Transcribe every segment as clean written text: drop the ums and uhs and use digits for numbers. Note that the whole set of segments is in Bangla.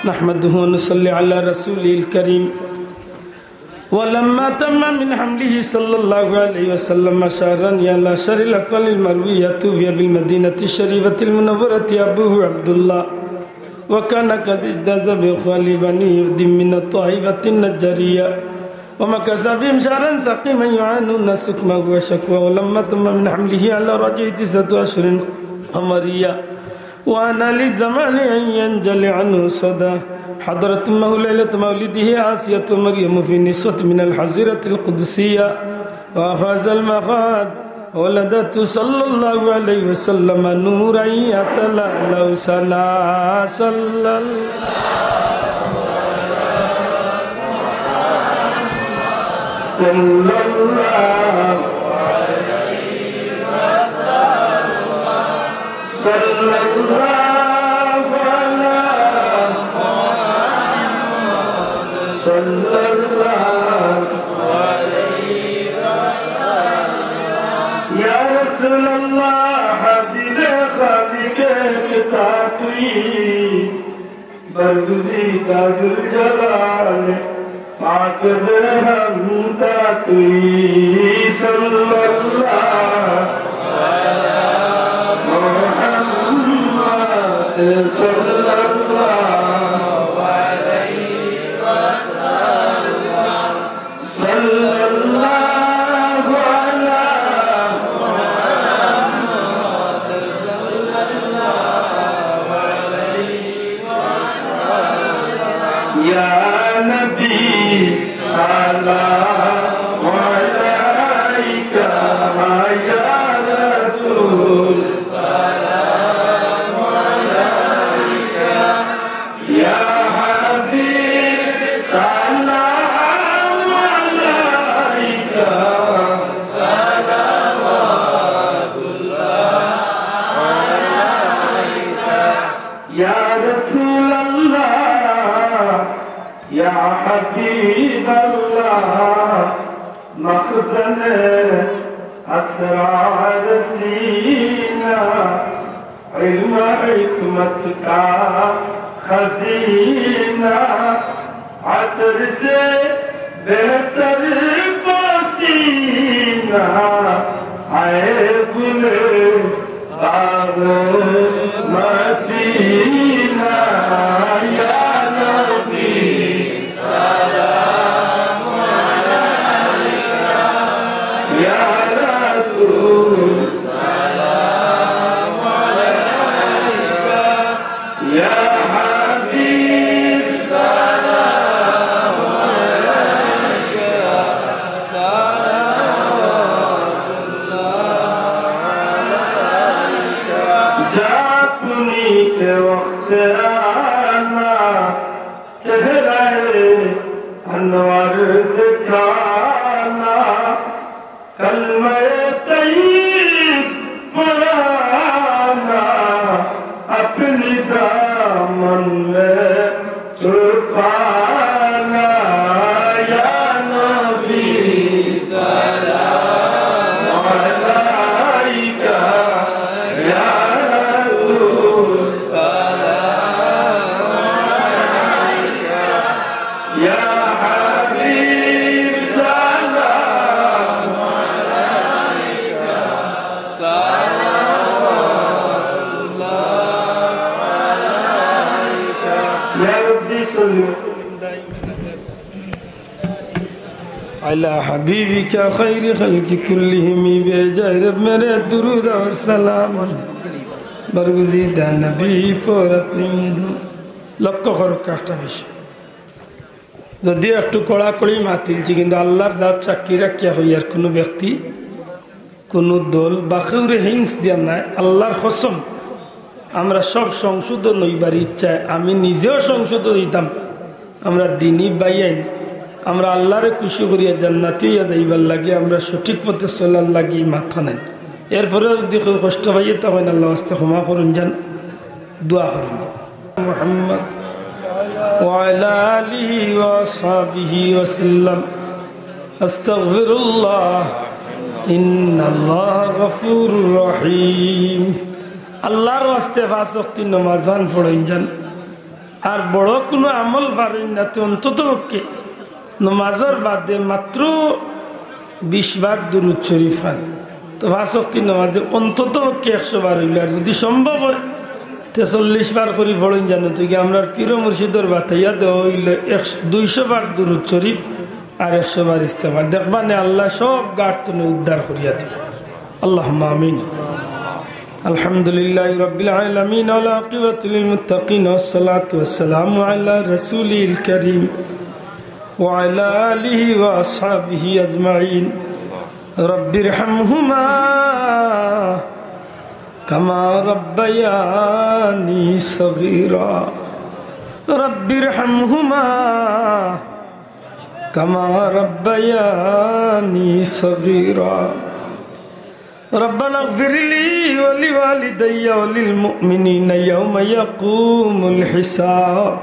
नहमदुहु व नसल्ली अला रसूलिल करीम वलम्मा तम्मा मिन हमलिही सल्लल्लाहु अलैहि वसल्लम शहरन यला शरिल अक़लिल मरवियतु बिल मदीनति शरीफतिल मुनव्वरति अबूहु अब्दुल्लाह व काना क़द इज्तज़ा बि ख़वालि बनी मिन अत्ताइफतिन नज्जरिया व मकसा बिहिम शहरन सक़ीमन युआनून सुक़महु व शक़वा वलम्मा तम्मा मिन हमलिही अला रजइहि तिस्अतु अश्हुरिन क़मरिया वाना लिज़्ज़मानि अन यंजलि अन्हु सदा हदरत लैलत मौलिदिही आसियतु मरियम फी निस्वत मिनल हज़ीरतिल क़ुदसिया व अख़ज़ल मग़ाद वलदतु सल्लल्लाहु अलैहि वसल्लम नूरन यतलअलअ सना सल्लल्लाहु या रसूलल्लाह दिल खालिके किताबी बरगुज़ीदा जुल जलाल पाक हमदा तुई सल्लल्लाहु अला मुहम्मद सल्लल्लाहु अलैहि वसल्लम सल्लल्लाहु अला मुहम्मद सल्लल्लाहु अलैहि वसल्लम या नबी सलाम अलैका या रसूल सलाम अलैका या हबीब सलाम अलैका सलावतुल्लाह अलैका या रसूल अल्लाह या हबीब अल्लाह मखज़न असरार सीना इल्म हिकमत का खजीना अतर से बेहतर पसीना आए गुले बाग मदीना या नबी सलाम अलैका या रसूल सलाम अलैका या हबीब सलाम अलैका सलावतुल्लाह अलैका जापुनी के वक्त आना चेहरा अनवर दिखाना कलमे तय्यब पढ़ाना अपनी दामन में छुपाना या नबी सलाम अलैका या रसूल सलाम अलैका या हबीब सलाम अलैका सलावतुल्लाह अलैका या रब्बी सल्लि व सल्लिम दाइमन अला हबीबिका खैर खल्क़ि कुल्लिहिम बेजा रब मेरे दुरूद और सलाम बरगुज़ीदा नबी पर अपनी लक्ष्य खरक काष्टा विषय যদি একটু কড়াকড়ি মাতিলছি কিন্তু আল্লাহর জাত সাক্ষী রাখিয়া হইয়ার কোনো ব্যক্তি কোনো দল বাকেউরে হিংস দিয়া নাই আল্লাহর কসম আমরা সব সংশোধন হইবার ইচ্ছায় আমি নিজেও সংশোধন হইতাম আমরা দিনই বাইয়াইন আমরা আল্লাহরে খুশি করিয়া জান্নাতি হইয়া যাইবার লাগে আমরা সঠিক পথে চলার লাগি মাথা নেন এরপরেও যদি কষ্ট পাইয়ে তখন আল্লাহ আস্তে ক্ষমা করুন যান দোয়া করুন মুহাম্মদ وعلى آله وصحبه وسلم أستغفر الله إن الله غفور رحيم আল্লাহর ওয়াস্তে পাঁচ ওয়াক্ত নামাজ পড়েন যান আর বড় কোনো আমল পারেন না, তো অন্তত পক্ষে নমাজের বাদে মাত্র 20 বার দুরূদ শরীফ হয়। তো 5 ওয়াক্তের নামাজে অন্তত পক্ষে 100 বার হইল, আর যদি সম্ভব হয় 43 বার করে পড়েন। জানো তো কি আমরা পীর মুর্শিদর বাতাইয়া দেওয়া হইল 200 বার দুরূদ শরীফ আর 100 বার ইস্তেগফার। দেখবানে আল্লাহ সব গাড় তুমি উদ্ধার করিয়া দিল। আল্লাহুম্মা আমিন। আলহামদুলিল্লাহি রাব্বিল আলামিন ওয়াল আকিবাতু লিল মুত্তাকিন ওয়াসসালাতু ওয়াসসালামু আলা রাসূলিল কারীম ওয়া আলা আলিহি ওয়া আসহাবিহি আজমাইন। রব্বিরহামহুমা কামা রাব্বায়ানি সগীরা। রব্বিরহামহুমা কামা রাব্বায়ানি সগীরা। ربنا اغفر لي ولوالدي وللمؤمنين يوم يقوم الحساب.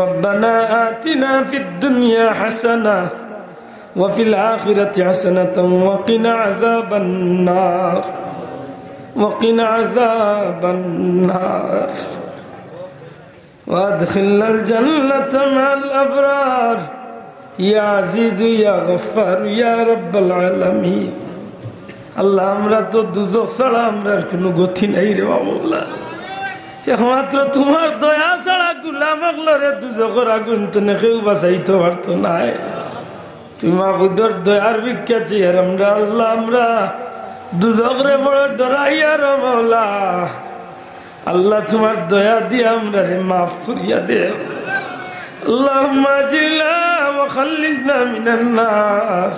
ربنا آتنا في الدنيا حسنة وفي الآخرة حسنة وقنا عذاب النار. وقنا عذاب النار وادخلنا الجنة مع الأبرار يا عزيز يا غفار يا رب العالمين. আল্লাহ আমরা তো দুজক ছাড়া আমরা কোনো গতি নাই রে বাবা। একমাত্র তোমার দয়া ছাড়া গুলাম আগলরে দুজকের আগুন তো কেউ বাঁচাইতে পারতো নাই। তুমি মাবুদর দয়ার ভিক্ষা চাই আর আমরা আল্লাহ আমরা দুজকরে বড় ডরাইয়া রে মাওলা। আল্লাহ তোমার দয়া দিয়ে আমরা রে মাফ করিয়া দেও। আল্লাহুম্মা আজিরনা ওয়া খাল্লিসনা মিনান নার।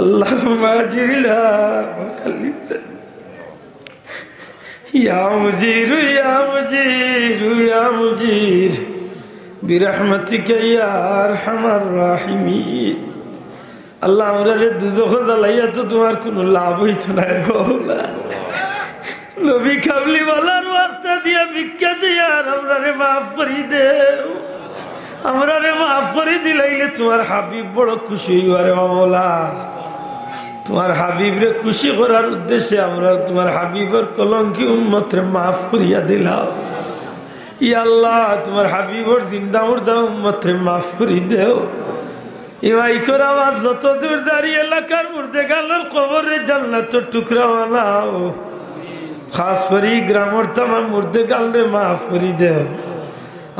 اللهم اجرنا وخلصنا يا مجير يا مجير يا مجير برحمتك يا ارحم الراحمين. আল্লাহ আমরা রে দুজখ জ্বালাইয়া তো তোমার কোনো লাভ হইতো না বাবা। নবী কাবলি ওয়ালার ওয়াস্তা দিয়া ভিক্ষা দিয়া আমরা রে মাফ করি দেও। আমরা রে মাফ করে দিলাইলে তোমার হাবিব বড় খুশি হইবারে মাওলা। তোমার হাবিব রে খুশি করার উদ্দেশ্যে আমরা তোমার হাবিবের কলঙ্কি উম্মত রে মাফ করিয়া দিলাম। ইয়া আল্লাহ তোমার হাবিবর জিন্দা মুর্দা উম্মত রে মাফ করি দেও। ইমাইকর আওয়াজ যত দূর দাঁড়িয়ে এলাকার মুর্দে গালের কবরে জান্নাতের টুকরা বানাও। খাস করে গ্রামের তামাম মুর্দে গালে মাফ করি দেও।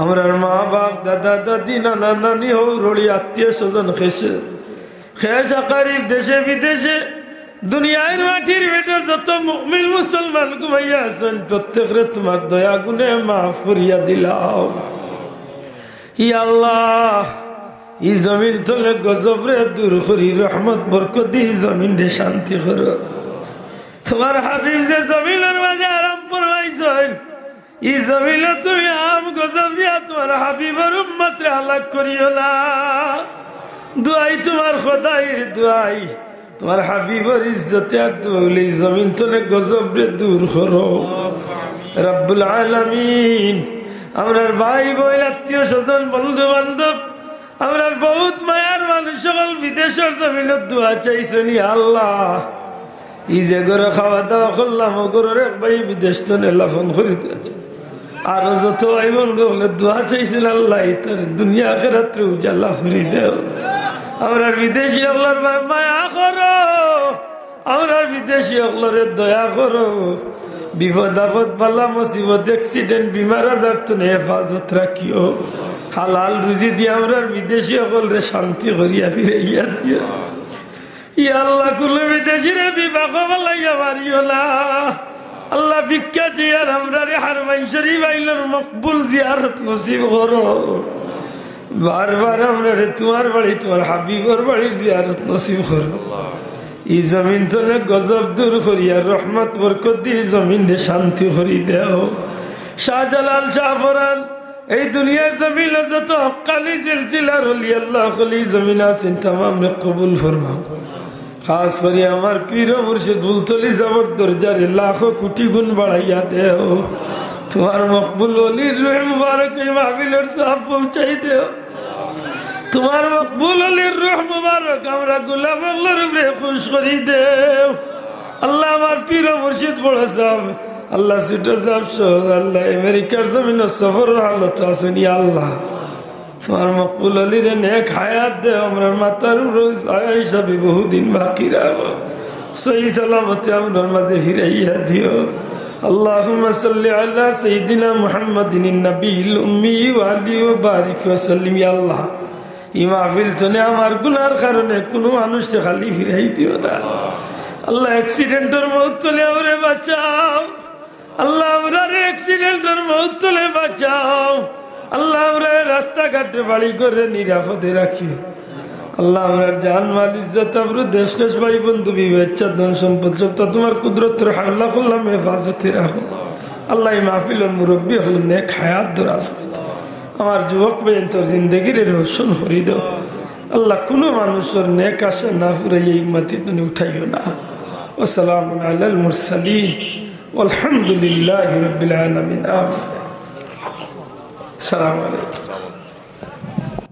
আমরার মা বাপ দাদা দাদি নানা নানি হৌরড়ি আত্মীয় স্বজন খেস আকারিব দেশে বিদেশে দুনিয়ার মাটির বেটা যত মুমিন মুসলমান ঘুমাইয়া আছেন প্রত্যেকরে তোমার দয়া গুণে মাফ করিয়া দিলাও। ইয়া আল্লাহ ই জমিন তলে গজব রে দূর করি রহমত বরকত দি জমিন রে শান্তি করো। তোমার হাবিব যে জমিনের মাঝে আরাম ফরমাইছেন ই জমিনে তুমি আম গজব দিয়া তোমার হাবিবের উম্মত রে হালাক করিও না। দুয়াই তোমার খোদাইর দুয়াই তোমার হাবিবের ইজ্জতে আর তুলি জমিন তলে গজব রে দূর করো রব্বুল আলামিন। আমরার ভাই বোন আত্মীয় স্বজন বন্ধু বান্ধব আমরার বহুত মায়ার মানুষ সকল বিদেশের জমিনের দোয়া চাইছেন। আল্লাহ ই যে ঘরে খাওয়া দাওয়া করলাম ও ঘরের এক ভাই বিদেশ তো লাফন করে দিয়েছে। আরো যত ভাই বোন বলে দোয়া চাইছেন আল্লাহ তার দুনিয়া আখিরাতে উজালা করে দেও। আমরা বিদেশি আল্লাহর মায়া করো, আমরা বিদেশি আল্লাহর দয়া করো। বিপদ আপদ বালা মুসিবত অ্যাক্সিডেন্ট বিমার আজার তো হেফাজত রাখিও। হালাল রুজি দিয়ে আমরা বিদেশি সকলরে শান্তি করিয়া ফিরাইয়া দিও। ইয়া আল্লাহ কোন বিদেশি রে বিবাহ বালাইয়া মারিও না। আল্লাহ ভিক্ষা চেয়ার আমরা রে হারমাইন শরীফ আইলার মকবুল জিয়ারত নসিব করো। বারবার আমরা রে তোমার বাড়ি তোমার হাবিবর বাড়ির জিয়ারত নসিব করো। এই জমিন তলে গজব দূর করিয়া রহমত বরকত দিয়ে জমিন রে শান্তি করি দেও। শাহজালাল শাহফরান এই দুনিয়ার জমিনে যত হক্কানি সিলসিলার ওলি আল্লাহ খলি জমিন আছেন তামাম রে কবুল ফরমাও। খাস করে আমার পীর মুর্শিদ বুলতলি যাবর দরজারে লাখো কোটি গুণ বাড়াইয়া দেও। তোমার মকবুল ওলির রূহ মুবারক এই মাহফিলের সব পৌঁছাই দেও। তোমার মকবুল ওলির রূহ মুবারক আমরা গোলাম আল্লাহর উপরে খুশ করি দেও। আল্লাহ আমার পীর মুর্শিদ বড় সাহেব আল্লাহ ছুটে যাবছো আল্লাহ আমেরিকার জমিন সফর হালত আসেনি আল্লাহ তোমার মকবুল আলীর নেক হায়াত দে আমরা মাতার হিসাবে বহুদিন বাকি রাখো সহি সালামতে আপনার মাঝে ফিরাইয়া দিও আল্লাহুম্মা সাল্লি আলা সাইয়্যিদিনা মুহাম্মাদিন নবিয়্যিল উম্মি ওয়া আলিহি ওয়া বারিক ওয়া সাল্লিম ইয়া আল্লাহ এই মাহফিল তনে আমার গুনার কারণে কোনো মানুষকে খালি ফিরাই দিও না আল্লাহ অ্যাক্সিডেন্টের মউত তলে আমরে বাঁচাও আল্লাহ আমরা অ্যাক্সিডেন্টের মউত তলে বাঁচাও আল্লাহ আমরা রাস্তাঘাটে বাড়ি করে নিরাপদে রাখি আল্লাহ আমরা জান মাল ইজ্জত আবরু দেশ কেশ ভাই বন্ধু বিবেচ্ছা ধন সম্পদ সব তোমার কুদরতের হাল্লা করলাম হেফাজতে রাখো আল্লাহ এই মাহফিলের মুরব্বী হল নেক হায়াত দরাজ আমার যুবক ভাই তোর জিন্দগির রোশন করে দাও আল্লাহ কোনো মানুষের নেক আশা না ফুরাই এই মাটি তুমি উঠাইও না ওয়াসসালামু আলাল মুরসালিন ওয়ালহামদুলিল্লাহি রাব্বিল আলামিন আসসালামু আলাইকুম